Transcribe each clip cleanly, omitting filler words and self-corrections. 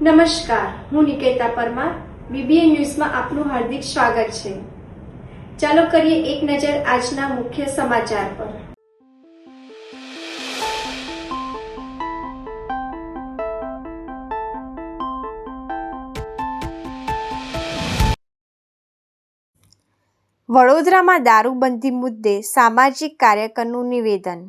નમસ્કાર, હું નિકેતા પરમાર. બીબીએન ન્યૂઝમાં આપનું હાર્દિક સ્વાગત છે. ચાલો કરીએ એક નજર આજના મુખ્ય સમાચાર પર. વડોદરામાં દારૂબંધી મુદ્દે સામાજિક કાર્યકરનું નિવેદન.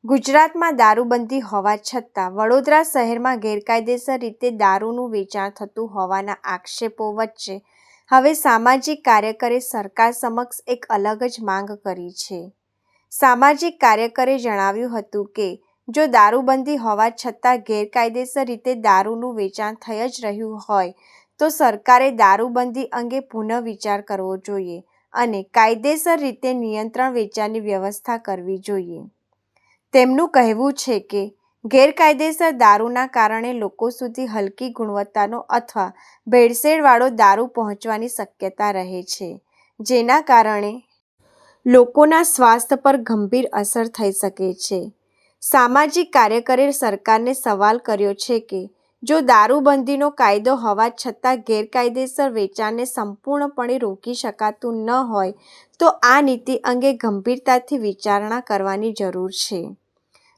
ગુજરાતમાં દારૂબંધી હોવા છતાં વડોદરા શહેરમાં ગેરકાયદેસર રીતે દારૂનું વેચાણ થતું હોવાના આક્ષેપો વચ્ચે હવે સામાજિક કાર્યકરે સરકાર સમક્ષ એક અલગ જ માંગ કરી છે. સામાજિક કાર્યકરે જણાવ્યું હતું કે જો દારૂબંધી હોવા છતાં ગેરકાયદેસર રીતે દારૂનું વેચાણ થઈ જ રહ્યું હોય તો સરકારે દારૂબંધી અંગે પુનઃ વિચાર કરવો જોઈએ અને કાયદેસર રીતે નિયંત્રણ વેચાણની વ્યવસ્થા કરવી જોઈએ. તેમનું કહેવું છે કે ગેરકાયદેસર દારૂના કારણે લોકો સુધી હલકી ગુણવત્તાનો અથવા ભેળસેળવાળો દારૂ પહોંચવાની શક્યતા રહે છે, જેના કારણે લોકોના સ્વાસ્થ્ય પર ગંભીર અસર થઈ શકે છે. સામાજિક કાર્યકરે સરકારને સવાલ કર્યો છે કે જો દારૂબંધીનો કાયદો હોવા છતાં ગેરકાયદેસર વેચાણને સંપૂર્ણપણે રોકી શકાતું ન હોય તો આ નીતિ અંગે ગંભીરતાથી વિચારણા કરવાની જરૂર છે.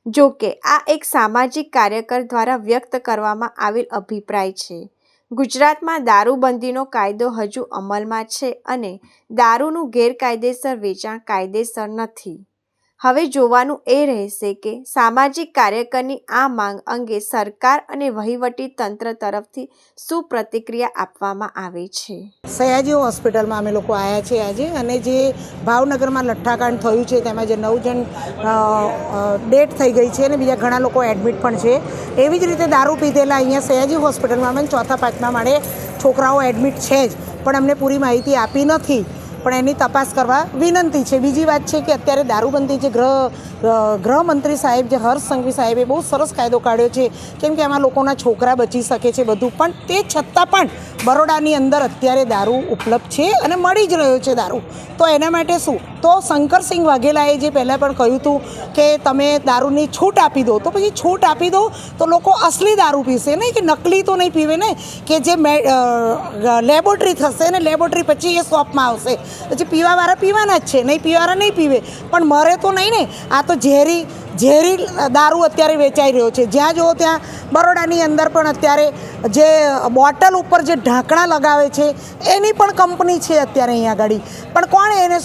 જો કે આ એક સામાજિક કાર્યકર દ્વારા વ્યક્ત કરવામાં આવેલ અભિપ્રાય છે. ગુજરાતમાં દારૂબંધીનો કાયદો હજુ અમલમાં છે અને દારૂનું ગેરકાયદેસર વેચાણ કાયદેસર નથી. હવે જોવાનું એ રહેશે કે સામાજિક કાર્યકરની આ માંગ અંગે સરકાર અને વહીવટી તંત્ર તરફથી શું પ્રતિક્રિયા આપવામાં આવે છે. સયાજી હોસ્પિટલમાં અમે લોકો આવ્યા છીએ આજે, અને જે ભાવનગરમાં લઠ્ઠાકાંડ થયું છે તેમાં જે 9 જણ ડેથ થઈ ગઈ છે અને બીજા ઘણા લોકો એડમિટ પણ છે. એવી જ રીતે દારૂ પીધેલા અહીંયા સયાજી હોસ્પિટલમાં અમે 4થા 5મા માળે છોકરાઓ એડમિટ છે જ, પણ અમને પૂરી માહિતી આપી નથી, પણ એની તપાસ કરવા વિનંતી છે. બીજી વાત છે કે અત્યારે દારૂબંધી જે ગૃહમંત્રી સાહેબ જે હર્ષ સંઘવી સાહેબે બહુ સરસ કાયદો કાઢ્યો છે, કેમ કે એમાં લોકોના છોકરા બચી શકે છે બધું, પણ તે છતાં પણ બરોડાની અંદર અત્યારે દારૂ ઉપલબ્ધ છે અને મળી જ રહ્યો છે દારૂ. તો એના માટે શું, તો શંકરસિંહ વાઘેલાએ જે પહેલાં પણ કહ્યું હતું કે તમે દારૂની છૂટ આપી દો, તો પછી છૂટ આપી દો તો લોકો અસલી દારૂ પીશે, નહીં કે નકલી તો નહીં પીવે ને, કે જે લેબોરેટરી થશે ને લેબોરેટરી પછી એ શોપમાં આવશે. પછી પીવાવાળા પીવાના જ છે, નહીં પીવાવાળા નહીં પીવે, પણ મરે તો નહીં ને. આ તો ઝેરી દારૂ અત્યારે વેચાઈ રહ્યો છે. જ્યાં જુઓ ત્યાં બરોડાની અંદર પણ અત્યારે જે બોટલ ઉપર જે ઢાંકણા લગાવે છે એની પણ કંપની છે અત્યારે અહીંયા આગળ, પણ કોણ એને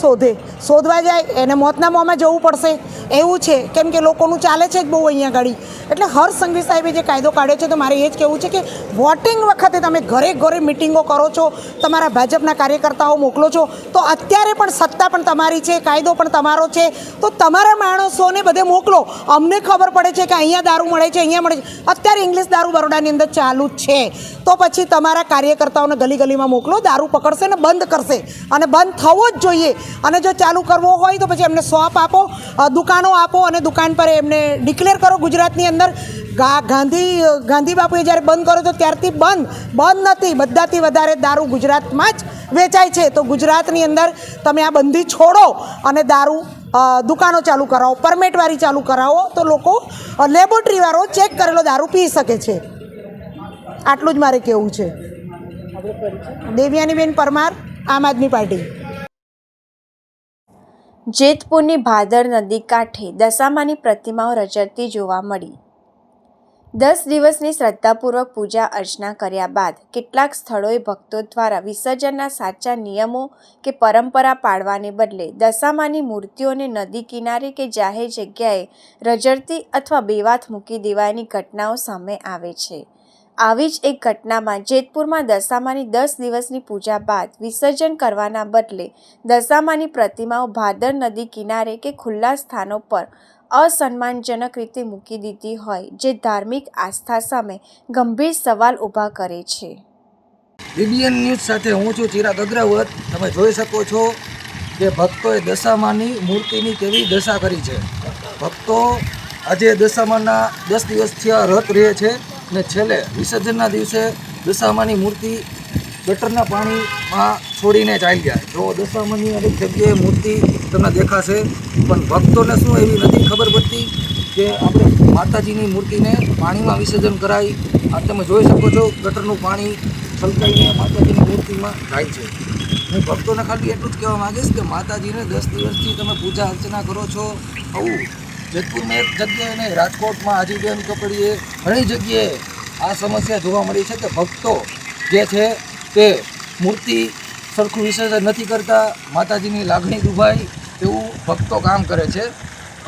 શોધવા જાય, એને મોતના મોંમાં જવું પડશે એવું છે, કેમ કે લોકોનું ચાલે છે જ બહુ અહીંયા આગળ. એટલે હર્ષ સંઘવી સાહેબે જે કાયદો કાઢ્યો છે, તો મારે એ જ કહેવું છે કે વોટિંગ વખતે તમે ઘરે ઘરે મિટિંગો કરો છો, તમારા ભાજપના કાર્યકર્તાઓ મોકલો છો, તો અત્યારે પણ સત્તા પણ તમારી છે, કાયદો પણ તમારો છે, તો તમારા માણસોને બધે મોકલો. અમને ખબર પડે છે કે અહીંયા દારૂ મળે છે, અહીંયા મળે છે. અત્યારે ઇંગ્લિશ દારૂ બરોડાની અંદર ચાલુ જ છે, તો પછી તમારા કાર્યકર્તાઓને ગલી ગલીમાં મોકલો, દારૂ પકડશે ને બંધ કરશે, અને બંધ થવો જ જોઈએ. અને જો ચાલુ કરવો હોય તો પછી એમને શોપ આપો, દુકાનો આપો, અને દુકાન પર એમને ડિક્લેર કરો. ગુજરાતની અંદર ગાંધી બાપુએ જ્યારે બંધ કર્યો તો ત્યારથી બંધ નથી. બધાથી વધારે દારૂ ગુજરાતમાં જ વેચાય છે. તો ગુજરાતની અંદર તમે આ બંધી છોડો અને દારૂ દુકાનો ચાલુ કરાવો, પરમેટવાળી ચાલુ કરાવો, તો લોકો લેબોરેટરીવાળો ચેક કરેલો દારૂ પી શકે છે. આટલું જ મારે કહેવું છે. દેવ્યાનીબેન પરમાર, આમ આદમી પાર્ટી. જેતપુરની ભાદર નદી કાંઠે દશામાની પ્રતિમાઓ રજડતી જોવા મળી. 10 દિવસની શ્રદ્ધાપૂર્વક પૂજા અર્ચના કર્યા બાદ કેટલાક સ્થળોએ ભક્તો દ્વારા વિસર્જનના સાચા નિયમો કે પરંપરા પાળવાને બદલે દશામાની મૂર્તિઓને નદી કિનારે કે જાહેર જગ્યાએ રજડતી અથવા બેવાથ મૂકી દેવાની ઘટનાઓ સામે આવે છે. આવી જ એક ઘટનામાં જેતપુરમાં દશામાની 10 દિવસની પૂજા બાદ વિસર્જન કરવાના બદલે દશામાની પ્રતિમાઓ ભાદર નદી કિનારે કે ખુલ્લા સ્થાનો પર અસન્માનજનક રીતે મૂકી દીધી હોય, જે ધાર્મિક આસ્થા સામે ગંભીર સવાલ ઊભા કરે છે. બીબીએન ન્યૂઝ સાથે હું છું ચિરાગ અગ્રવત. તમે જોઈ શકો છો કે ભક્તોએ દશામાની મૂર્તિની કેવી દશા કરી છે. ભક્તો આજે દશામાના 10 દિવસથી વ્રત રહે છે, અને છેલ્લે વિસર્જનના દિવસે દશામાની મૂર્તિ ગટરના પાણીમાં છોડીને ચાલી ગયા. જો દશામાની અનેક જગ્યાએ મૂર્તિ તમને દેખાશે, પણ ભક્તોને શું એવી નથી ખબર પડતી કે આપણે માતાજીની મૂર્તિને પાણીમાં વિસર્જન કરાય. આ તમે જોઈ શકો છો, ગટરનું પાણી છલકાઈને માતાજીની મૂર્તિમાં જાય છે. હું ભક્તોને ખાલી એટલું જ કહેવા માગીશ કે માતાજીને 10 દિવસથી તમે પૂજા અર્ચના કરો છો. આવું જેતપુરમાં એક જગ્યાએ નહીં, રાજકોટમાં આજીબેન કપડીએ ઘણી જગ્યાએ આ સમસ્યા જોવા મળી છે કે ભક્તો જે છે તે મૂર્તિ સરખું વિસર્જન નથી કરતા, માતાજીની લાગણી દુભાય એવું ભક્તો કામ કરે છે.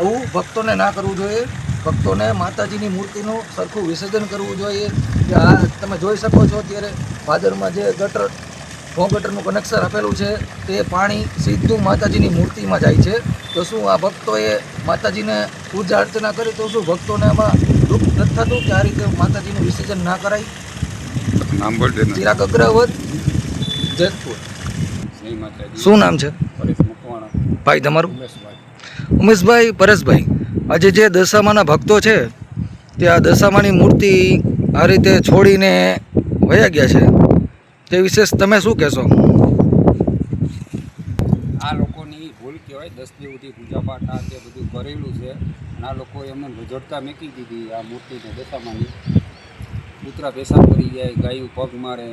આવું ભક્તોને ના કરવું જોઈએ. ભક્તોને માતાજીની મૂર્તિનું સરખું વિસર્જન કરવું જોઈએ. કે આ તમે જોઈ શકો છો અત્યારે ભાદરમાં જે ગટરનું કનેક્શન આપેલું છે તે પાણી સીધું માતાજીની મૂર્તિમાં જાય છે. તો શું આ ભક્તોએ માતાજીને પૂજા અર્ચના કરી તો શું ભક્તોને આમાં દુઃખ નથી થતું કે આ રીતે માતાજીનું વિસર્જન ના કરાય? નામ બોલ દે. ચિરાગ અગ્રવત, જેતપુર. શું નામ છે ભાઈ તમારું? ઉમેશભાઈ, પરેશભાઈ, આજે જે દશામાના ભક્તો છે તે આ દશામાની મૂર્તિ આ રીતે છોડીને વયા ગયા છે, તે વિશે તમે શું કહેશો? આ લોકોની ભૂલ કહેવાય. 10 દિવસ સુધી પૂજાપાઠ આ તે બધું કરેલું છે અને આ લોકોએ એમને રજડતા મૂકી દીધી આ મૂર્તિને દશામાની. કૂતરા પેશાબ કરી જાય, ગાયું પગ મારે,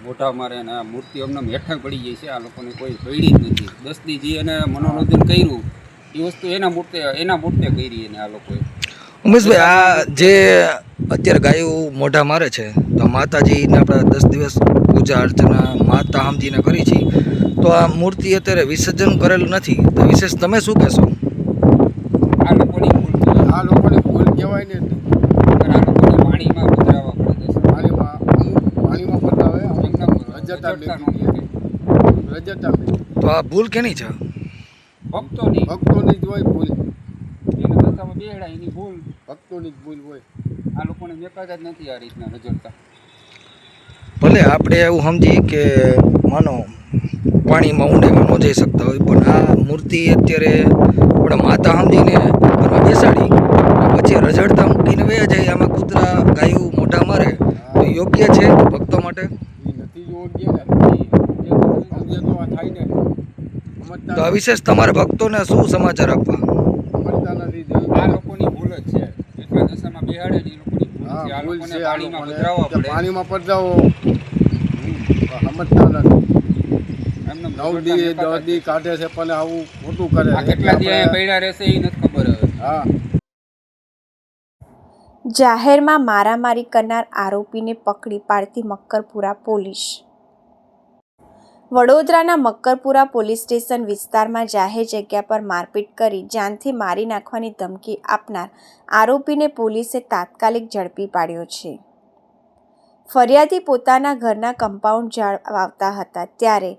મોઢા મારે અને આ મૂર્તિ એમને હેઠા પડી જાય છે. આ લોકોને કોઈ પડી જ નથી. 10 દી જે એને મનોરંજન કર્યું એ વસ્તુ એના મૂર્તે કરી એને આ લોકોએ. ઉમેશભાઈ, આ જે અત્યારે ગાયું મોઢા મારે છે તો માતાજીને આપણે 10 દિવસ પૂજા અર્ચના માતા સમજીને કરી છે, તો આ મૂર્તિ અત્યારે વિસર્જન કરેલ નથી, તો વિશેષ તમે શું કહેશો? આ લોકોની ભૂલ કહેવાય. આ લોકોની ભૂલ કહેવાય ને. આ લોકોને પાણીમાં પધરાવવા પડે છે. પાણીમાં પતાવે તો આ ભૂલ કેની છે? ભક્તોની જ હોય ભૂલ. એને દશામાં બેહડા એની ભૂલ, ભક્તોની જ ભૂલ હોય. આ લોકોને મેકાતા જ નથી આ રીતના રજડતા. ભલે આપણે એવું સમજીએ કે માનો પાણીમાં ઊંડેમાં ન જઈ શકતા હોય, પણ આ મૂર્તિ અત્યારે આપણે માતા સમજીને ઘરમાં બેસાડી પછી રજડતા મૂકીને વયા જાય, આમાં કૂતરા ગાયું મોઢા મારે તો યોગ્ય છે ભક્તો માટે? એ નથી યોગ્ય ને. સમજે તો આ થાય ને. તો આ વિશેષ તમારા ભક્તોને શું સમાચાર આપવા? સમજતા નથી. આ લોકોની ભૂલ જ છે. એટલા દશામાં બેહાડે ને એ લોકોની ભૂલ છે. આ ભૂલ લોકોને છે. પાણીમાં પધરાવવા પડે. પાણીમાં પધરાવો સમજતા નથી. એમને 9 દી 10 દી કાઢે છે પણ આવું ખોટું કરે. આ કેટલા દી અહીંયા પડ્યા રહેશે એ નથી ખબર હવે. હા. જાહેરમાં મારામારી કરનાર આરોપીને પકડી પાડતી મક્કરપુરા પોલીસ. વડોદરાના મક્કરપુરા પોલીસ સ્ટેશન વિસ્તારમાં જાહેર જગ્યા પર મારપીટ કરી જાનથી મારી નાખવાની ધમકી આપનાર આરોપીને પોલીસે તાત્કાલિક ઝડપી પાડ્યો છે. ફરિયાદી પોતાના ઘરના કમ્પાઉન્ડ જાળવતા હતા ત્યારે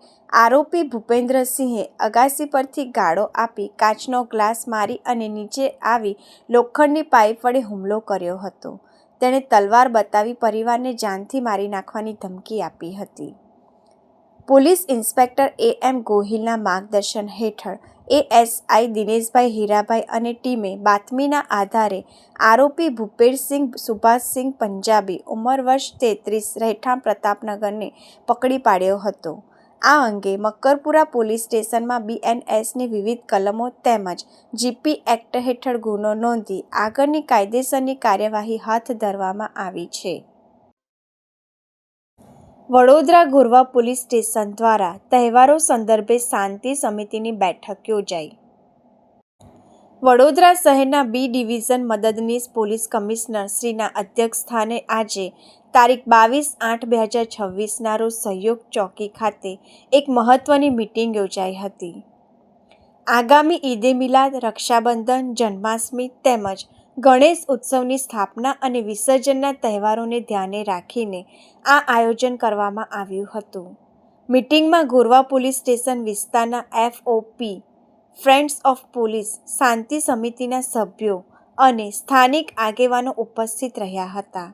આરોપી ભૂપેન્દ્રસિંહે અગાસી પરથી ગાળો આપી કાચનો ગ્લાસ મારી અને નીચે આવી લોખંડની પાઇપ વડે હુમલો કર્યો હતો. તેણે તલવાર બતાવી પરિવારને જાનથી મારી નાખવાની ધમકી આપી હતી. પોલીસ ઇન્સ્પેક્ટર AM ગોહિલના માર્ગદર્શન હેઠળ ASI દિનેશભાઈ હીરાભાઈ અને ટીમે બાતમીના આધારે આરોપી ભૂપેશસિંહ સુભાષસિંહ પંજાબી ઉંમર વર્ષ 33 રહેઠાણ પ્રતાપનગરને પકડી પાડ્યો હતો. આ અંગે મક્કરપુરા પોલીસ સ્ટેશનમાં BNSની વિવિધ કલમો તેમજ GP એક્ટ હેઠળ ગુનો નોંધી આગળની કાયદેસરની કાર્યવાહી હાથ ધરવામાં આવી છે. વડોદરા ગોરવા પોલીસ સ્ટેશન દ્વારા તહેવારો સંદર્ભે શાંતિ સમિતિની બેઠક યોજાઈ. વડોદરા શહેરના B ડિવિઝન મદદનીશ પોલીસ કમિશનર શ્રીના અધ્યક્ષસ્થાને આજે તારીખ 22/8/2026ના રોજ સહયોગ ચોકી ખાતે એક મહત્વની મીટિંગ યોજાઈ હતી. આગામી ઈદે મિલાદ, રક્ષાબંધન, જન્માષ્ટમી તેમજ ગણેશ ઉત્સવની સ્થાપના અને વિસર્જનના તહેવારોને ધ્યાને રાખીને આ આયોજન કરવામાં આવ્યું હતું. મીટિંગમાં ગોરવા પોલીસ સ્ટેશન વિસ્તારના FOP, ફ્રેન્ડ્સ ઓફ પોલીસ, શાંતિ સમિતિના સભ્યો અને સ્થાનિક આગેવાનો ઉપસ્થિત રહ્યા હતા.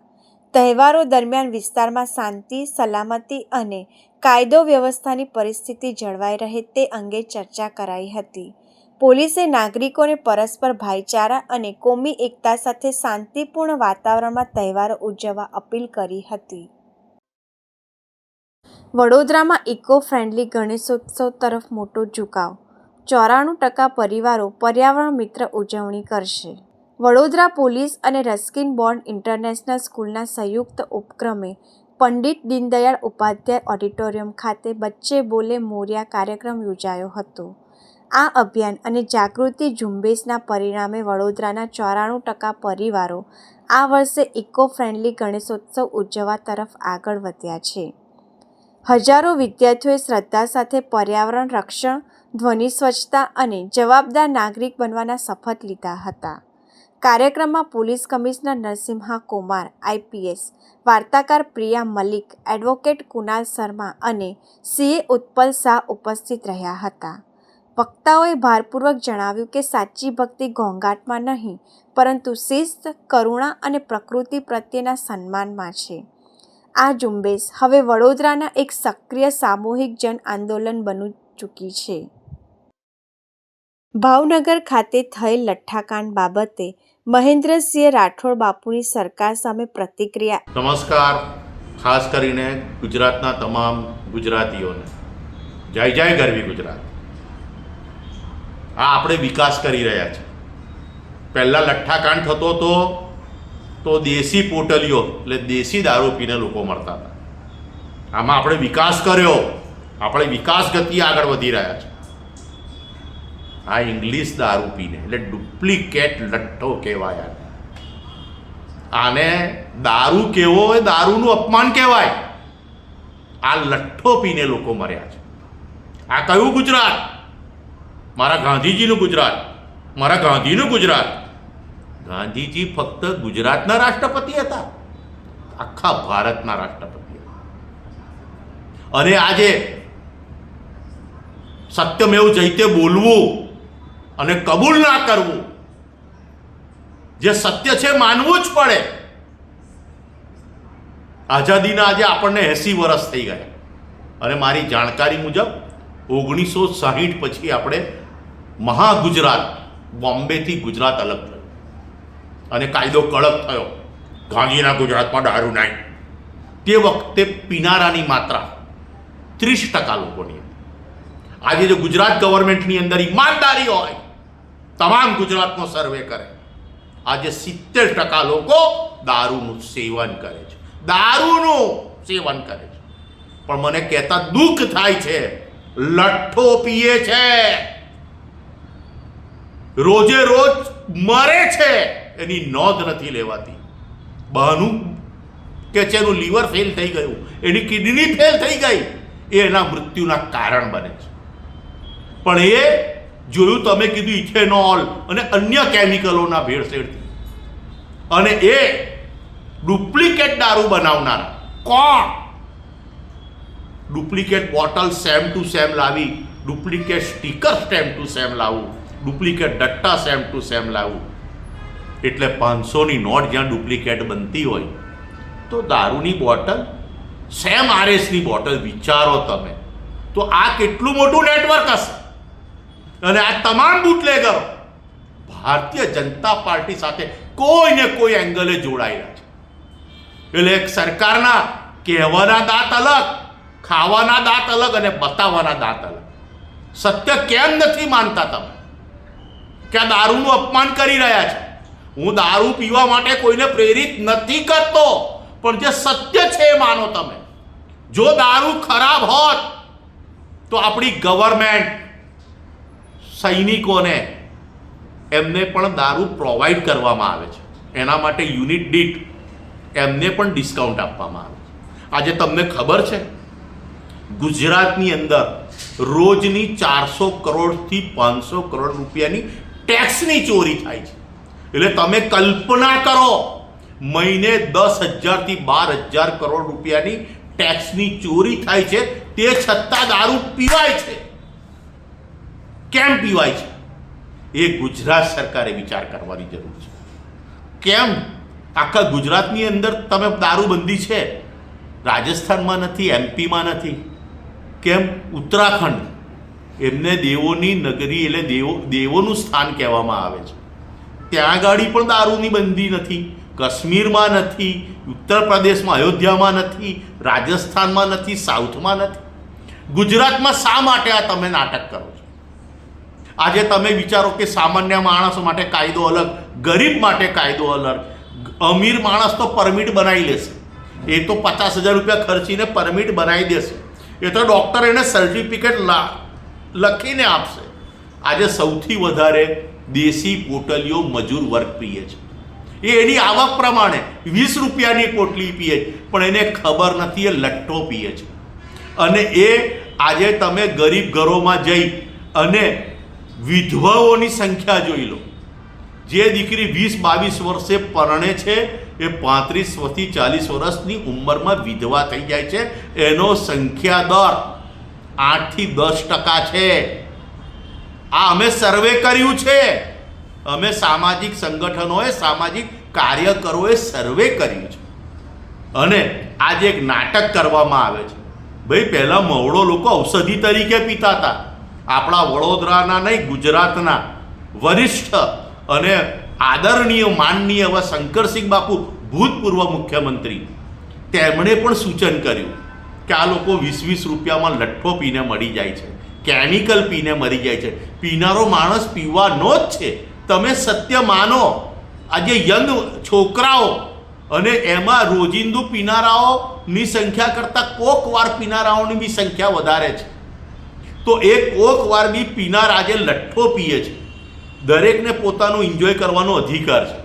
તહેવારો દરમિયાન વિસ્તારમાં શાંતિ, સલામતી અને કાયદો વ્યવસ્થાની પરિસ્થિતિ જળવાઈ રહે તે અંગે ચર્ચા કરાઈ હતી. પોલીસે નાગરિકોને પરસ્પર ભાઈચારા અને કોમી એકતા સાથે શાંતિપૂર્ણ વાતાવરણમાં તહેવારો ઉજવવા અપીલ કરી હતી. વડોદરામાં ઇકો ફ્રેન્ડલી ગણેશોત્સવ તરફ મોટો ઝુકાવ. 94% પરિવારો પર્યાવરણ મિત્ર ઉજવણી કરશે. વડોદરા પોલીસ અને રસ્કિન બોન્ડ ઇન્ટરનેશનલ સ્કૂલના સંયુક્ત ઉપક્રમે પંડિત દીનદયાળ ઉપાધ્યાય ઓડિટોરિયમ ખાતે બચ્ચે બોલે મોરિયા કાર્યક્રમ યોજાયો હતો. આ અભિયાન અને જાગૃતિ ઝુંબેશના પરિણામે વડોદરાના 94% પરિવારો આ વર્ષે ઇકો ફ્રેન્ડલી ગણેશોત્સવ ઉજવવા તરફ આગળ વધ્યા છે. હજારો વિદ્યાર્થીઓએ શ્રદ્ધા સાથે પર્યાવરણ રક્ષણ, ધ્વનિ સ્વચ્છતા અને જવાબદાર નાગરિક બનવાના શપથ લીધા હતા. કાર્યક્રમમાં police commissioner Narasimha Kumar, IPS, વાર્તાકાર પ્રિયા મલિક, એડવોકેટ કુનાલ શર્મા અને CA ઉત્પલ શાહ ઉપસ્થિત રહ્યા હતા. વક્તાઓએ ભારપૂર્વક જણાવ્યું કે સાચી ભક્તિ ઘોંઘાટમાં નહીં પરંતુ શિસ્ત, કરુણા અને પ્રકૃતિ પ્રત્યેના સન્માનમાં છે. આ ઝુંબેશ હવે વડોદરાના એક સક્રિય સામૂહિક જન આંદોલન બની ચૂકી છે. ભાવનગર ખાતે થયેલ લઠ્ઠાકાંડ બાબતે મહેન્દ્રસિંહ રાઠોડ બાપુની સરકાર સામે પ્રતિક્રિયા. નમસ્કાર. ખાસ કરીને ગુજરાતના તમામ ગુજરાતીઓને જય જય ગરવી ગુજરાત. આ આપણે વિકાસ કરી રહ્યા છીએ. પહેલાં લઠ્ઠાકાંડ થતો હતો તો દેશી પોટલીઓ એટલે દેશી દારૂ પીને લોકો મરતા હતા. આમાં આપણે વિકાસ કર્યો, આપણે વિકાસ ગતિ આગળ વધી રહ્યા છે. આ ઇંગ્લિશ દારૂ પીને એટલે ડુપ્લિકેટ લઠ્ઠો કહેવાય. આને દારૂ કેવો હોય, દારૂનું અપમાન કહેવાય. આ લઠ્ઠો પીને લોકો મર્યા છે. આ કયું ગુજરાત? મારા ગાંધીજીનું ગુજરાત, મારા ગાંધીનું ગુજરાત. ગાંધીજી ફક્ત ગુજરાતના રાષ્ટ્રપતિ હતા, આખા ભારતના રાષ્ટ્રપતિ હતા. અને આજે સત્યમેવ જયતે બોલવું અને કબૂલ ના કરવું, જે સત્ય છે માનવું જ પડે. આઝાદીના આજે આપણને 80 વર્ષ થઈ ગયા અને મારી જાણકારી મુજબ 1960 પછી આપણે મહાગુજરાત, બોમ્બેથી ગુજરાત અલગ થયું અને કાયદો કડક થયો. ગાંધીના ગુજરાતમાં દારૂ નહીં. તે વખતે પીનારાની માત્રા 30% લોકોની. આજે જો ગુજરાત ગવર્મેન્ટની અંદર ઈમાનદારી હોય, તમામ ગુજરાતનો સર્વે કરે, આજે 70% લોકો દારૂનું સેવન કરે છે. દારૂનું સેવન કરે છે. પણ મને કહેતા દુઃખ થાય છે, લઠ્ઠો પીએ છે, રોજે રોજ મરે છે, એની નોંધ નથી લેવાતી. બહાનું કે છે એનું લીવર ફેલ થઈ ગયું, એની કિડની ફેલ થઈ ગઈ, એ એના મૃત્યુના કારણ બને છે. પણ એ જોયું, તમે કીધું ઇથેનોલ અને અન્ય કેમિકલોના ભેળસેળથી. અને એ ડુપ્લિકેટ દારૂ બનાવનારા કોણ? Duplicate bottle same to same લાવી, duplicate sticker same to same લાવવું, ડુપ્લિકેટ ડટ્ટા સેમ ટુ સેમ લાવવું. એટલે 500ની નોટ જ્યાં ડુપ્લિકેટ બનતી હોય તો દારૂની બોટલ સેમ RSની બોટલ, વિચારો તમે તો આ કેટલું મોટું નેટવર્ક હશે. અને આ તમામ બુટલેગરો ભારતીય જનતા પાર્ટી સાથે કોઈને કોઈ એંગલે જોડાયેલા છે. એટલે એક સરકારના કહેવાના દાંત અલગ, ખાવાના દાંત અલગ અને બતાવવાના દાંત અલગ. સત્ય કેમ નથી માનતા તમે કે આ દારૂનું અપમાન કરી રહ્યા છે? હું દારૂ પીવા માટે કોઈને પ્રેરિત નથી કરતો, પણ જે સત્ય છે એ માનો તમે. જો દારૂ ખરાબ હોત તો આપણી ગવર્મેન્ટ સૈનિકોને એમને પણ દારૂ પ્રોવાઈડ કરવામાં આવે છે. એના માટે યુનિટ દીઠ એમને પણ ડિસ્કાઉન્ટ આપવામાં આવે છે. આજે તમને ખબર છે ગુજરાતની અંદર રોજની 400 કરોડથી 500 કરોડ રૂપિયાની ટેક્સની ચોરી થાય છે. એટલે તમે કલ્પના કરો, મહિને 10,000થી 12,000 કરોડ રૂપિયાની ટેક્સની ચોરી થાય છે. તે છતાં દારૂ પીવાય છે. કેમ પીવાય છે? એ ગુજરાત સરકારે વિચાર કરવાની જરૂર છે. કેમ આખા ગુજરાતની અંદર તમે દારૂબંધી છે, રાજસ્થાનમાં નથી, MPમાં નથી? કેમ ઉત્તરાખંડ, એમને દેવોની નગરી એટલે દેવોનું સ્થાન કહેવામાં આવે છે, ત્યાં ગાડી પણ દારૂની બંધી નથી. કાશ્મીરમાં નથી, ઉત્તર પ્રદેશમાં અયોધ્યામાં નથી, રાજસ્થાનમાં નથી, સાઉથમાં નથી. ગુજરાતમાં શા માટે આ તમે નાટક કરો છો? આજે તમે વિચારો કે સામાન્ય માણસો માટે કાયદો અલગ, ગરીબ માટે કાયદો અલગ. અમીર માણસ તો પરમિટ બનાવી લેશે, એ તો 50,000 રૂપિયા ખર્ચીને પરમિટ બનાવી દેશે, એ તો ડૉક્ટર એને સર્ટિફિકેટ લખીને આપશે. આજે સૌથી વધારે દેશી પોટલીઓ મજૂર વર્ગ પીએ છે. એ એની આવક પ્રમાણે 20 રૂપિયાની પોટલી પીએ છે, પણ એને ખબર નથી એ લઠ્ઠો પીએ છે. અને એ આજે તમે ગરીબ ઘરોમાં જઈ અને વિધવાઓની સંખ્યા જોઈ લો. જે દીકરી 20-22 વર્ષે પરણે છે એ 35 થી 40 વર્ષની ઉંમરમાં વિધવા થઈ જાય છે. એનો સંખ્યા દર 8 થી 10% છે. આ અમે સર્વે કર્યું છે. અમે સામાજિક સંગઠનોએ, સામાજિક કાર્યકરોએ સર્વે કર્યું છે. અને આજે એક નાટક કરવામાં આવે છે. ભાઈ, પહેલાં મવડો લોકો ઔષધિ તરીકે પીતા હતા. આપણા વડોદરાના નહીં, ગુજરાતના વરિષ્ઠ અને આદરણીય માનનીય એવા શંકરસિંહ બાપુ, ભૂતપૂર્વ મુખ્યમંત્રી, તેમણે પણ સૂચન કર્યું કે આ લોકો 20-20 રૂપિયામાં લઠ્ઠો પીને મરી જાય છે, કેમિકલ પીને મરી જાય છે. પીનારો માણસ પીવાનો જ છે. તમે સત્ય માનો. આજે યંગ છોકરાઓ અને એમાં રોજિંદુ પીનારાઓની સંખ્યા કરતાં કોકવાર પીનારાઓની બી સંખ્યા વધારે છે. તો એ કોકવાર બી પીનાર આજે લઠ્ઠો પીએ છે. દરેકને પોતાનું એન્જોય કરવાનો અધિકાર છે.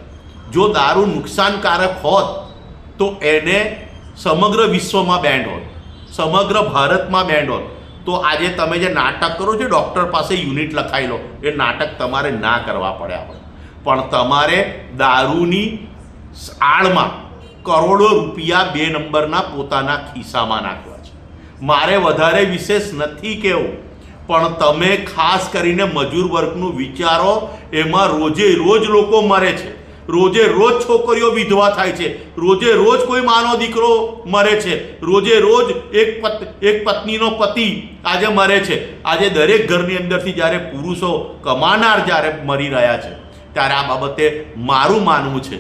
જો દારૂ નુકસાનકારક હોત તો એને સમગ્ર વિશ્વમાં બેન્ડ હોત, સમગ્ર ભારતમાં બેન્ડ હોત. તો આજે તમે જે નાટક કરો છો, ડૉક્ટર પાસે યુનિટ લખાઈ લો, એ નાટક તમારે ના કરવા પડ્યા હોય. પણ તમારે દારૂની આડમાં કરોડો રૂપિયા 2 નંબરના પોતાના ખિસ્સામાં નાખવા છે. મારે વધારે વિશેષ નથી કહેવું, પણ તમે ખાસ કરીને મજૂર વર્ગનું વિચારો. એમાં રોજે રોજ લોકો મરે છે, રોજે રોજ છોકરીઓ વિધવા થાય છે, રોજે રોજ કોઈ માનો દીકરો મરે છે, રોજે રોજ એક પત્નીનો પતિ આજે મરે છે. આજે દરેક ઘરની અંદરથી જ્યારે પુરુષો કમાનાર જ્યારે મરી રહ્યા છે, ત્યારે આ બાબતે મારું માનવું છે,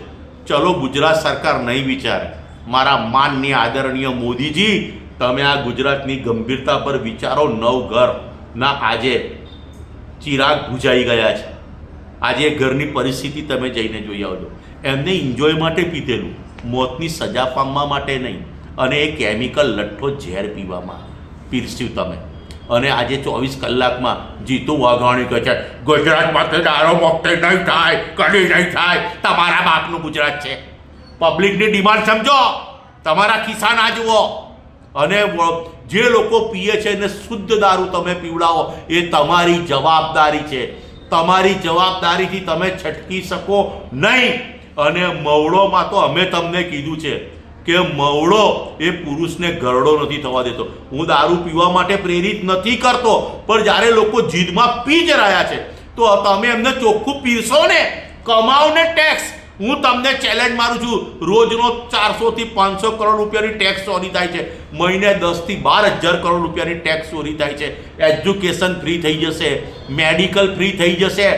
ચલો ગુજરાત સરકાર નહીં વિચારે. મારા માનનીય આદરણીય મોદીજી, તમે આ ગુજરાતની ગંભીરતા પર વિચારો. 9 ઘરના આજે ચિરાગ બુઝાઈ ગયા છે. આજે ઘરની પરિસ્થિતિ તમે જઈને જોઈ આવજો. એમને એન્જોય માટે પીધેલું, મોતની સજા પામવા માટે નહીં. અને એ કેમિકલ લઠ્ઠો ઝેર પીવામાં પીરસ્યું તમે. અને આજે 24 કલાકમાં જીતુ વાઘાણી કહે છે ગુજરાતમાંથી દારૂ મુક્ત નહીં થાય, કદી નહીં થાય. તમારા બાપનું ગુજરાત છે. પબ્લિકની ડિમાન્ડ સમજો, તમારા ખિસ્સા ના જુઓ. અને જે લોકો પીએ છે એને શુદ્ધ દારૂ તમે પીવડાવો, એ તમારી જવાબદારી છે. તમારી જવાબદારીથી તમે છટકી શકો નહીં. અને મવડોમાં તો અમે તમને કીધું છે કે મવડો એ પુરુષને ગરડો નથી થવા દેતો. હું દારૂ પીવા માટે પ્રેરિત નથી કરતો, પણ જ્યારે લોકો જીદમાં પી જ રહ્યા છે તો તમે એમને ચોખ્ખું પીરશો ને. કમાઓ ને ટેક્સ. હું તમને ચેલેન્જ મારું છું. રોજનો 400 થી 500 કરોડ રૂપિયાની ટેક્સ ચોરી થાય છે. મહિને 10 થી 12 હજાર કરોડ રૂપિયાની ટેક્સ ચોરી થાય છે. એજ્યુકેશન ફ્રી થઈ જશે, મેડિકલ ફ્રી થઈ જશે,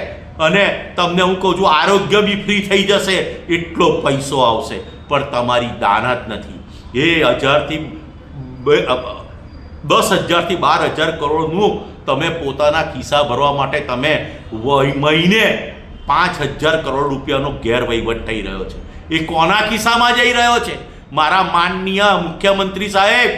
અને તમને હું કહું છું આરોગ્ય બી ફ્રી થઈ જશે. એટલો પૈસો આવશે, પણ તમારી દાનત નથી. એ 10,000 થી 12,000 કરોડનું તમે પોતાના ખિસ્સા ભરવા માટે તમે મહિને 5,000 કરોડ રૂપિયાનો ગેરવહીવટ થઈ રહ્યો છે. એ કોના ખિસ્સામાં જઈ રહ્યો છે? મારા માનનીય મુખ્યમંત્રી સાહેબ,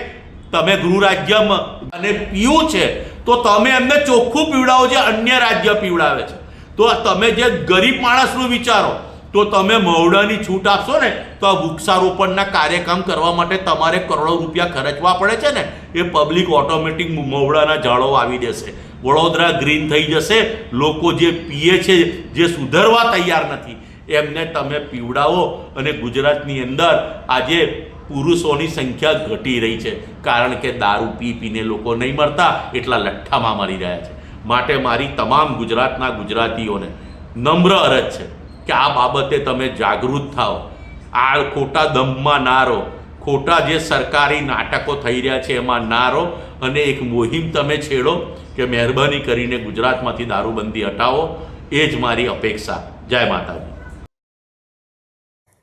તમે ગૃહ રાજ્યમાં અને પીવું છે તો તમે એમને ચોખ્ખું પીવડાવો, જે અન્ય રાજ્ય પીવડાવે છે. તો તમે જે ગરીબ માણસનું વિચારો. તો તમે મવડાની છૂટ આપશો ને તો આ વૃક્ષારોપણના કાર્યક્રમ કરવા માટે તમારે કરોડો રૂપિયા ખર્ચવા પડે છે ને, એ પબ્લિક ઓટોમેટિક મવડાના ઝાડો આવી દેશે. વડોદરા ગ્રીન થઈ જશે. લોકો જે પીએ છે, જે સુધરવા તૈયાર નથી, એમને તમે પીવડાવો. અને ગુજરાતની અંદર આજે પુરુષોની સંખ્યા ઘટી રહી છે, કારણ કે દારૂ પીને લોકો નહીં મરતા, એટલા લઠ્ઠામાં મરી રહ્યા છે. માટે મારી તમામ ગુજરાતના ગુજરાતીઓને નમ્ર અરજ છે કે આ બાબતે તમે જાગૃત થાઓ. આ ખોટા દમમાં ના રહો, ખોટા જે સરકારી નાટકો થઈ રહ્યા છે એમાં ના રહો. અને એક મુહિમ તમે છેડો કે મહેરબાની કરીને ગુજરાતમાંથી દારૂબંધી હટાવો. એ જ મારી અપેક્ષા. જય માતાજી.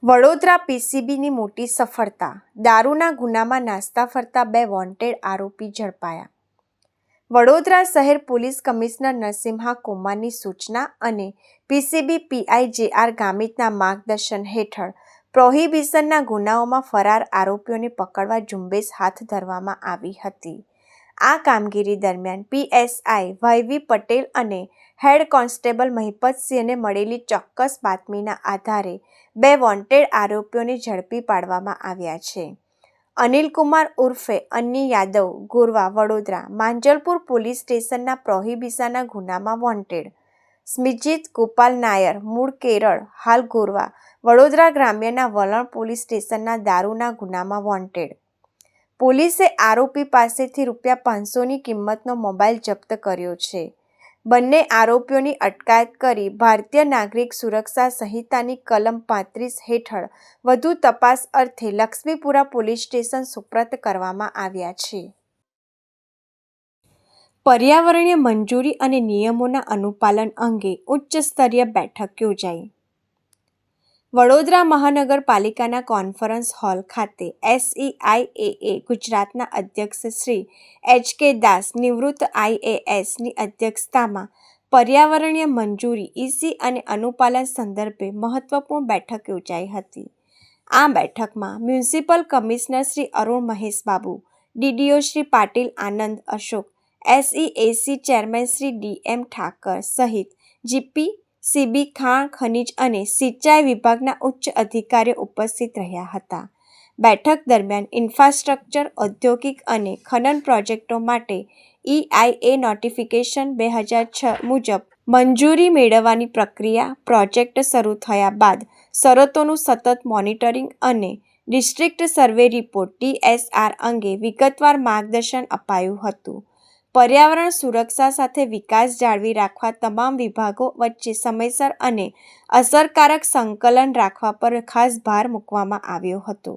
વડોદરા પીસીબીની મોટી સફળતા. દારૂના ગુનામાં નાસ્તા ફરતા 2 વોન્ટેડ આરોપી ઝડપાયા. વડોદરા શહેર પોલીસ કમિશનર નરસિમ્હા કુમારની સૂચના અને પીસીબી પીઆઈ જે.આર. ગામિતના માર્ગદર્શન હેઠળ પ્રોહિબિશનના ગુનાઓમાં ફરાર આરોપીઓને પકડવા ઝુંબેશ હાથ ધરવામાં આવી હતી. આ કામગીરી દરમિયાન પીએસઆઈ વાયવી પટેલ અને હેડ કોન્સ્ટેબલ મહિપતસિંહને મળેલી ચોક્કસ બાતમીના આધારે 2 વોન્ટેડ આરોપીઓને ઝડપી પાડવામાં આવ્યા છે. અનિલકુમાર ઉર્ફે અન્ની યાદવ ગોરવા વડોદરા માંજલપુર પોલીસ સ્ટેશનના પ્રોહિબિશનના ગુનામાં વોન્ટેડ. સ્મિતજીત ગોપાલ નાયર મૂળ કેરળ હાલ ગોરવા વડોદરા ગ્રામ્યના વલણ પોલીસ સ્ટેશનના દારૂના ગુનામાં વોન્ટેડ. પોલીસે આરોપી પાસેથી ₹500ની કિંમતનો મોબાઈલ જપ્ત કર્યો છે. બંને આરોપીઓની અટકાયત કરી ભારતીય નાગરિક સુરક્ષા સંહિતાની કલમ 35 હેઠળ વધુ તપાસ અર્થે લક્ષ્મીપુરા પોલીસ સ્ટેશન સુપ્રત કરવામાં આવ્યા છે. પર્યાવરણીય મંજૂરી અને નિયમોના અનુપાલન અંગે ઉચ્ચ સ્તરીય બેઠક યોજાઈ. વડોદરા મહાનગરપાલિકાના કોન્ફરન્સ હોલ ખાતે SEIAA ગુજરાતના અધ્યક્ષ શ્રી H.K. દાસ નિવૃત્ત IASની અધ્યક્ષતામાં પર્યાવરણીય મંજૂરી EC અને અનુપાલન સંદર્ભે મહત્વપૂર્ણ બેઠક યોજાઈ હતી. આ બેઠકમાં municipal commissioner Shri Arun Mahesh Babu, DDO Shri Patil Anand Ashok, SEAC chairman Shri DM Thakar સહિત GP, CB, ખાણ ખનીજ અને સિંચાઈ વિભાગના ઉચ્ચ અધિકારીઓ ઉપસ્થિત રહ્યા હતા. બેઠક દરમિયાન ઇન્ફ્રાસ્ટ્રક્ચર, ઔદ્યોગિક અને ખનન પ્રોજેક્ટો માટે EIA નોટિફિકેશન 2006 મુજબ મંજૂરી મેળવવાની પ્રક્રિયા, પ્રોજેક્ટ શરૂ થયા બાદ શરતોનું સતત મોનિટરિંગ અને ડિસ્ટ્રિક્ટ સર્વે રિપોર્ટ DSR અંગે વિગતવાર માર્ગદર્શન અપાયું હતું. પર્યાવરણ સુરક્ષા સાથે વિકાસ જાળવી રાખવા તમામ વિભાગો વચ્ચે સમયસર અને અસરકારક સંકલન રાખવા પર ખાસ ભાર મૂકવામાં આવ્યો હતો.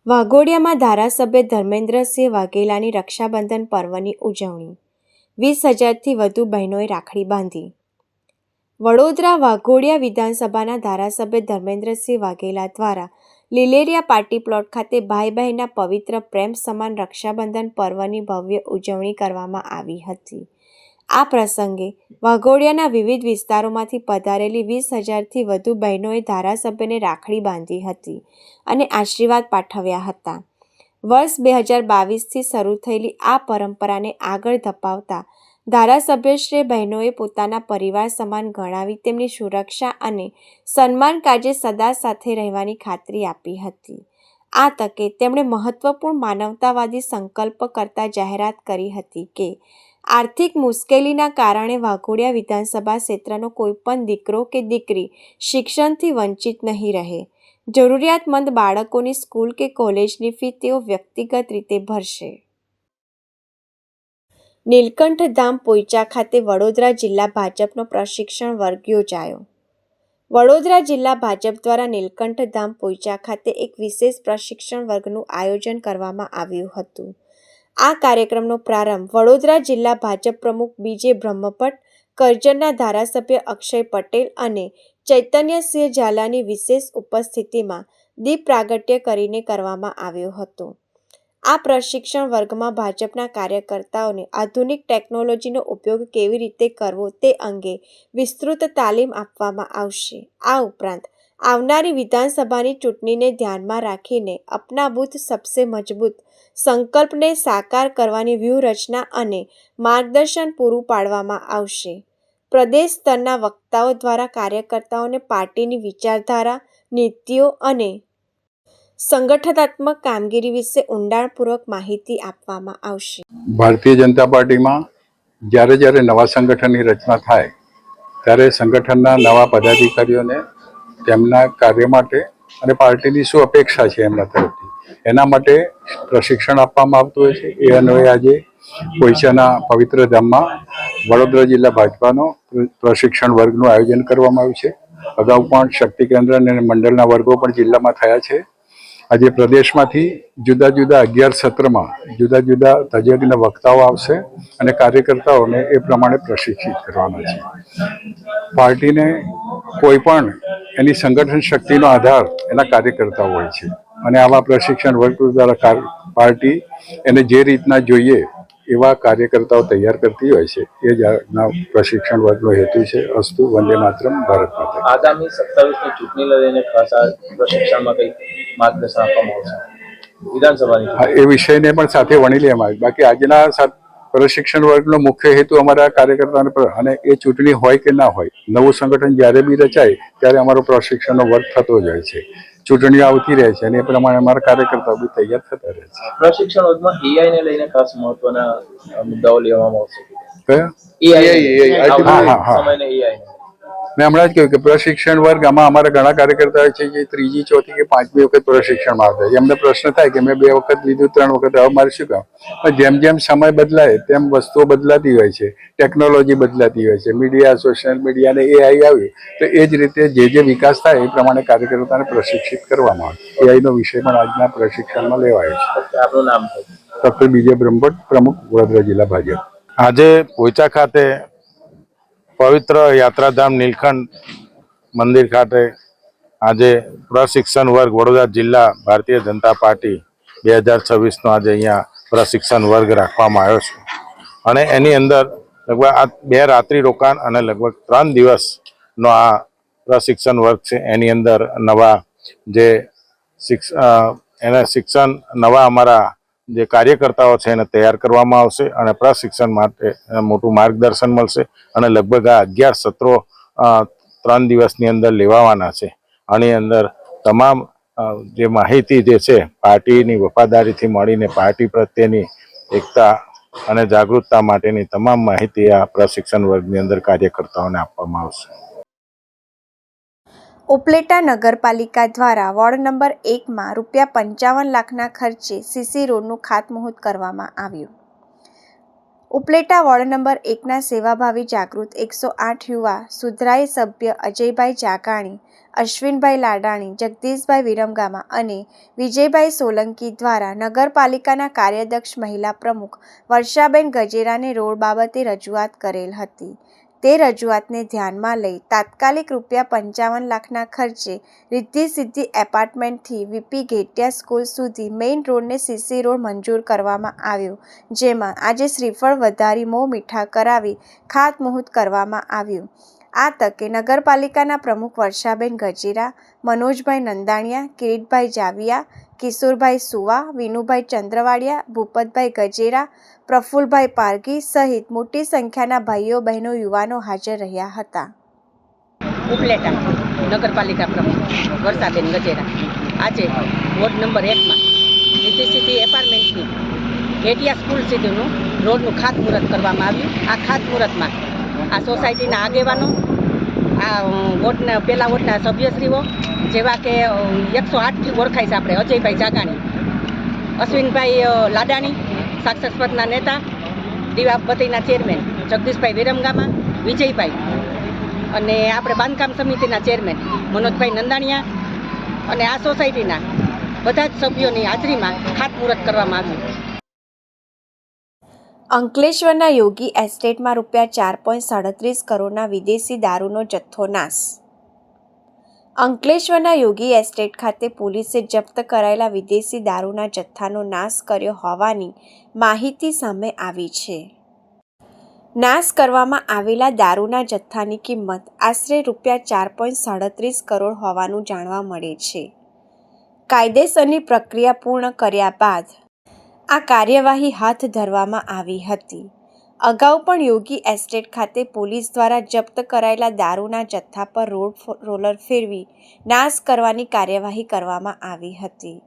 વાઘોડિયામાં ધારાસભ્ય ધર્મેન્દ્રસિંહ વાઘેલાની રક્ષાબંધન પર્વની ઉજવણી. 20,000થી વધુ બહેનોએ રાખડી બાંધી. વડોદરા વાઘોડિયા વિધાનસભાના ધારાસભ્ય ધર્મેન્દ્રસિંહ વાઘેલા દ્વારા લીલેરિયા પાર્ટી પ્લોટ ખાતે ભાઈ બહેનના પવિત્ર પ્રેમ સમાન રક્ષાબંધન પર્વની ભવ્ય ઉજવણી કરવામાં આવી હતી. આ પ્રસંગે વાઘોડિયાના વિવિધ વિસ્તારોમાંથી પધારેલી 20,000થી વધુ બહેનોએ ધારાસભ્યને રાખડી બાંધી હતી અને આશીર્વાદ પાઠવ્યા હતા. વર્ષ 2022થી શરૂ થયેલી આ પરંપરાને આગળ ધપાવતા ધારાસભ્યશ્રીએ બહેનોએ પોતાના પરિવાર સમાન ગણાવી તેમની સુરક્ષા અને સન્માન કાજે સદા સાથે રહેવાની ખાતરી આપી હતી. આ તકે તેમણે મહત્વપૂર્ણ માનવતાવાદી સંકલ્પ કરતા જાહેરાત કરી હતી કે આર્થિક મુશ્કેલીના કારણે વાઘોડિયા વિધાનસભા ક્ષેત્રનો કોઈપણ દીકરો કે દીકરી શિક્ષણથી વંચિત નહીં રહે. જરૂરિયાતમંદ બાળકોની સ્કૂલ કે કોલેજની ફી તેઓ વ્યક્તિગત રીતે ભરશે. નીલકંઠ ધામ પોઈચા ખાતે વડોદરા જિલ્લા ભાજપનો પ્રશિક્ષણ વર્ગ યોજાયો. વડોદરા જિલ્લા ભાજપ દ્વારા નીલકંઠ ધામ પોઈચા ખાતે એક વિશેષ પ્રશિક્ષણ વર્ગનું આયોજન કરવામાં આવ્યું હતું. આ કાર્યક્રમનો પ્રારંભ વડોદરા જિલ્લા ભાજપ પ્રમુખ BJ બ્રહ્મભટ્ટ, કરજણના ધારાસભ્ય અક્ષય પટેલ અને ચૈતન્યસિંહ ઝાલાની વિશેષ ઉપસ્થિતિમાં દીપ પ્રાગટ્ય કરીને કરવામાં આવ્યો હતો. આ પ્રશિક્ષણ વર્ગમાં ભાજપના કાર્યકર્તાઓને આધુનિક ટેકનોલોજીનો ઉપયોગ કેવી રીતે કરવો તે અંગે વિસ્તૃત તાલીમ આપવામાં આવશે. આ ઉપરાંત આવનારી વિધાનસભાની ચૂંટણીને ધ્યાનમાં રાખીને અપના બૂથ સબસે મજબૂત સંકલ્પને સાકાર કરવાની વ્યૂહરચના અને માર્ગદર્શન પૂરું પાડવામાં આવશે. પ્રદેશ સ્તરના વક્તાઓ દ્વારા કાર્યકર્તાઓને પાર્ટીની વિચારધારા, નીતિઓ અને સંગઠનાત્મક કામગીરી વિશે ઊંડાણપૂર્વક માહિતી આપવામાં આવશે. ભારતીય જનતા પાર્ટીમાં જ્યારે જ્યારે નવા સંગઠનની રચના થાય ત્યારે સંગઠનના નવા પદાધિકારીઓને તેમના કાર્ય માટે અને પાર્ટીની શું અપેક્ષા છે એમના તરફથી એના માટે પ્રશિક્ષણ આપવામાં આવતું હોય છે. એ અન્વયે આજે પોઈચાના પવિત્ર ધામમાં વડોદરા જિલ્લા ભાજપાનો પ્રશિક્ષણ વર્ગનું આયોજન કરવામાં આવ્યું છે. અગાઉ પણ શક્તિ કેન્દ્ર અને મંડળના વર્ગો પણ જિલ્લામાં થયા છે. આજે પ્રદેશમાંથી જુદા જુદા 11 સત્રમાં જુદા જુદા તજજ્ઞ વક્તાઓ આવશે અને કાર્યકર્તાઓને એ પ્રમાણે પ્રશિક્ષિત કરવાના છે. પાર્ટીને કોઈ પણ એની સંગઠન શક્તિનો આધાર એના કાર્યકર્તાઓ હોય છે અને આવા પ્રશિક્ષણ વર્ગ દ્વારા પાર્ટી એને જે રીતના જોઈએ એવા કાર્યકર્તાઓ તૈયાર કરતી હોય છે. એ જ આજના પ્રશિક્ષણ વર્ગનો હેતુ છે. અસ્તુ વંદે માતરમ, ભારત માતા. આગામી 27ની ચૂંટણીને લઈને ખાસ આ પ્રશિક્ષણમાં કંઈક માર્ગદર્શન આપવામાં આવશે વિધાનસભાની. હા, એ વિષયને પણ સાથે વણી લેવામાં આવે. બાકી આજના પ્રશિક્ષણ વર્ગનો મુખ્ય હેતુ અમારા કાર્યકર્તાઓને અને એ ચૂંટણી હોય કે ના હોય, નવું સંગઠન જ્યારે બી રચાય ત્યારે અમારો પ્રશિક્ષણનો વર્ગ થતો જ હોય છે. ચૂંટણીઓ આવતી રહે છે અને એ પ્રમાણે અમારા કાર્યકર્તાઓ બી તૈયાર થતા રહે છે. પ્રશિક્ષણ વર્ગમાં AI ને લઈને ખાસ મહત્વના મુદ્દાઓ લેવામાં આવશે. કયા? AI સમયને AI મેં હમણાં જ કહ્યું કે પ્રશિક્ષણ વર્ગ આમાં અમારા ઘણા કાર્યકર્તાઓ છે જે 3જી, 4થી કે 5મી વખત પ્રશિક્ષણમાં આવતા હોય. એમને પ્રશ્ન થાય કે મેં 2 વખત લીધું, 3 વખત, હવે મારે શું કામ? પણ જેમ જેમ સમય બદલાય તેમ વસ્તુઓ બદલાતી હોય છે, ટેકનોલોજી બદલાતી હોય છે, મીડિયા, સોશિયલ મીડિયા અને AI આવ્યું તો એ જ રીતે જે વિકાસ થાય એ પ્રમાણે કાર્યકર્તાને પ્રશિક્ષિત કરવામાં આવે. AIનો વિષય પણ આજના પ્રશિક્ષણમાં લેવાયો છે. આપનું નામ ડૉક્ટર બીજે બ્રહ્મભટ્ટ, પ્રમુખ વડોદરા જિલ્લા ભાજપ. આજે પોઈચા ખાતે પવિત્ર યાત્રાધામ નીલકંઠ મંદિર ખાતે આજે પ્રશિક્ષણ વર્ગ વડોદરા જિલ્લા ભારતીય જનતા પાર્ટી 2026નો આજે અહીંયા પ્રશિક્ષણ વર્ગ રાખવામાં આવ્યો છે. અને એની અંદર લગભગ આ 2 રાત્રિ રોકાણ અને લગભગ 3 દિવસનો આ પ્રશિક્ષણ વર્ગ છે. એની અંદર નવા જે શિક્ષણ નવા અમારા જે કાર્યકર્તાઓ છે એને તૈયાર કરવામાં આવશે અને પ્રશિક્ષણ માટે મોટું માર્ગદર્શન મળશે. અને લગભગ આ 11 સત્રો 3 દિવસની અંદર લેવાવાના છે. આની અંદર તમામ જે માહિતી જે છે પાર્ટીની વફાદારીથી મળીને પાર્ટી પ્રત્યેની એકતા અને જાગૃતતા માટેની તમામ માહિતી આ પ્રશિક્ષણ વર્ગની અંદર કાર્યકર્તાઓને આપવામાં આવશે. ઉપલેટા નગરપાલિકા દ્વારા વોર્ડ નંબર 1માં ₹55 લાખના ખર્ચે સીસી રોડનું ખાતમુહૂર્ત કરવામાં આવ્યું. ઉપલેટા વોર્ડ નંબર 1ના સેવાભાવી જાગૃત 108 યુવા સુધરાઈ સભ્ય અજયભાઈ જાગાણી, અશ્વિનભાઈ લાડાણી, જગદીશભાઈ વિરમગામા અને વિજયભાઈ સોલંકી દ્વારા નગરપાલિકાના કાર્યદક્ષ મહિલા પ્રમુખ વર્ષાબેન ગજેરાને રોડ બાબતે રજૂઆત કરેલ હતી. તે રજૂઆતને ધ્યાનમાં લઈ તાત્કાલિક ₹55 લાખના ખર્ચે રિદ્ધિ સિદ્ધિ એપાર્ટમેન્ટથી વીપી ઘેટિયા સ્કૂલ સુધી મેઇન રોડને સીસી રોડ મંજૂર કરવામાં આવ્યો, જેમાં આજે શ્રીફળ વધારી મોં મીઠા કરાવી ખાતમુહૂર્ત કરવામાં આવ્યું. આ તકે નગરપાલિકાના પ્રમુખ વર્ષાબેન ગજેરા, મનોજભાઈ નંદાણીયા, કિરીટભાઈ જાવિયા, કિશોરભાઈ સુવા, વિનુભાઈ ચંદ્રવાડિયા, ભૂપતભાઈ ગજેરા, પ્રફુલભાઈ પારગી સહિત મોટી સંખ્યાના ભાઈઓ બહેનો યુવાનો હાજર રહ્યા હતા. ઉપલેટા નગરપાલિકા પ્રમુખ વર્ષાબેન ગજેરા આજે વોર્ડ નંબર 1માં રિદ્ધિ સિદ્ધિ એપાર્ટમેન્ટથી ઘેટિયા સ્કૂલ સુધીનું રોડનું ખાતમુહૂર્ત કરવામાં આવ્યું. આ ખાતમુહૂર્તમાં આ સોસાયટીના આગેવાનો, આ વોર્ડના પહેલા વોર્ડના સભ્યશ્રીઓ જેવા કે 108થી ઓળખાય છે આપણે અજયભાઈ જાગાણી, અશ્વિનભાઈ લાડાણી, સાક્ષર પદના નેતા, દીવાબત્તીના ચેરમેન જગદીશભાઈ વિરમગામા, વિજયભાઈ અને આપણે બાંધકામ સમિતિના ચેરમેન મનોજભાઈ નંદાણીયા અને આ સોસાયટીના બધા જ સભ્યોની હાજરીમાં ખાતમુહૂર્ત કરવામાં આવ્યું. અંકલેશ્વરના યોગી એસ્ટેટમાં ₹4.37 કરોડના વિદેશી દારૂનો જથ્થો નાશ. અંકલેશ્વરના યોગી એસ્ટેટ ખાતે પોલીસે જપ્ત કરાયેલા વિદેશી દારૂના જથ્થાનો નાશ કર્યો હોવાની માહિતી સામે આવી છે. નાશ કરવામાં આવેલા દારૂના જથ્થાની કિંમત આશરે ₹4.37 કરોડ હોવાનું જાણવા મળે છે. કાયદેસરની પ્રક્રિયા પૂર્ણ કર્યા બાદ આ કાર્યવાહી હાથ ધરવામાં આવી હતી. અગાઉ પણ યોગી એસ્ટેટ ખાતે પોલીસ દ્વારા જપ્ત કરાયેલા દારૂના જથ્થા પર રોલર ફેરવી નાશ કરવાની કાર્યવાહી કરવામાં આવી હતી.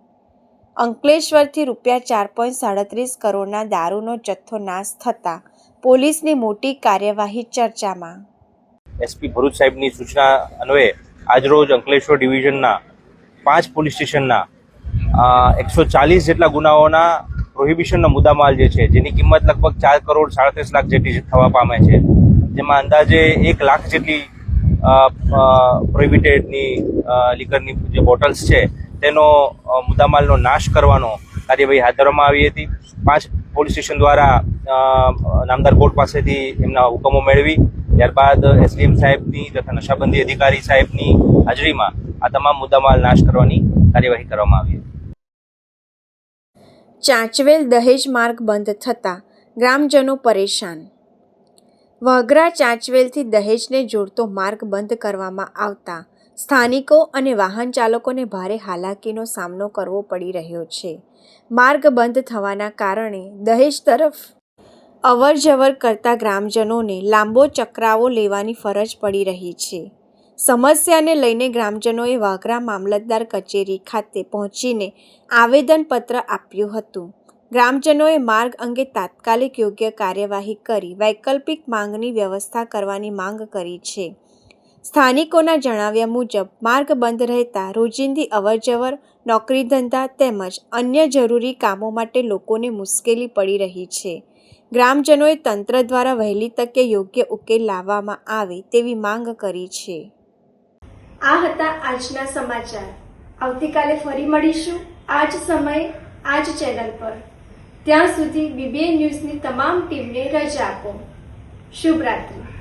અંકલેશ્વરથી ₹4.37 કરોડના દારૂનો જથ્થો નાશ થતાં પોલીસની મોટી કાર્યવાહી ચર્ચામાં. એસપી ભરૂચ સાહેબની સૂચના અન્વયે આજરોજ અંકલેશ્વર ડિવિઝનના 5 પોલીસ સ્ટેશનના 140 જેટલા ગુનાઓના પ્રોહિબિશનનો મુદ્દામાલ જે છે, જેની કિંમત લગભગ 4 કરોડ 37 લાખ જેટલી થવા પામે છે, જેમાં અંદાજે 1 લાખ જેટલી પ્રોહિબિટેડની લીકરની જે બોટલ્સ છે તેનો મુદ્દામાલનો નાશ કરવાનો કાર્યવાહી હાથ ધરવામાં આવી હતી. 5 પોલીસ સ્ટેશન દ્વારા નામદાર કોર્ટ પાસેથી એમના હુકમો મેળવી ત્યારબાદ એસડીએમ સાહેબની તથા નશાબંધી અધિકારી સાહેબની હાજરીમાં આ તમામ મુદ્દામાલ નાશ કરવાની કાર્યવાહી કરવામાં આવી હતી. ચાંચવેલ દહેજ માર્ગ બંધ થતાં ગ્રામજનો પરેશાન. વઘરા ચાંચવેલથી દહેજને જોડતો માર્ગ બંધ કરવામાં આવતા સ્થાનિકો અને વાહન ચાલકોને ભારે હાલાકીનો સામનો કરવો પડી રહ્યો છે. માર્ગ બંધ થવાના કારણે દહેજ તરફ અવરજવર કરતા ગ્રામજનોને લાંબો ચકરાવો લેવાની ફરજ પડી રહી છે. સમસ્યાને લઈને ગ્રામજનોએ વાગરા મામલતદાર કચેરી ખાતે પહોંચીને આવેદનપત્ર આપ્યું હતું. ગ્રામજનોએ માર્ગ અંગે તાત્કાલિક યોગ્ય કાર્યવાહી કરી વૈકલ્પિક માંગની વ્યવસ્થા કરવાની માંગ કરી છે. સ્થાનિકોના જણાવ્યા મુજબ માર્ગ બંધ રહેતા રોજિંદી અવરજવર, નોકરી ધંધા તેમજ અન્ય જરૂરી કામો માટે લોકોને મુશ્કેલી પડી રહી છે. ગ્રામજનોએ તંત્ર દ્વારા વહેલી તકે યોગ્ય ઉકેલ લાવવામાં આવે તેવી માંગ કરી છે. આ હતા આજના સમાચાર. આવતીકાલે ફરી મળીશું આ જ સમયે આ જ ચેનલ પર. ત્યાં સુધી BBN ન્યૂઝની તમામ ટીમને રજા આપો. શુભ રાત્રિ.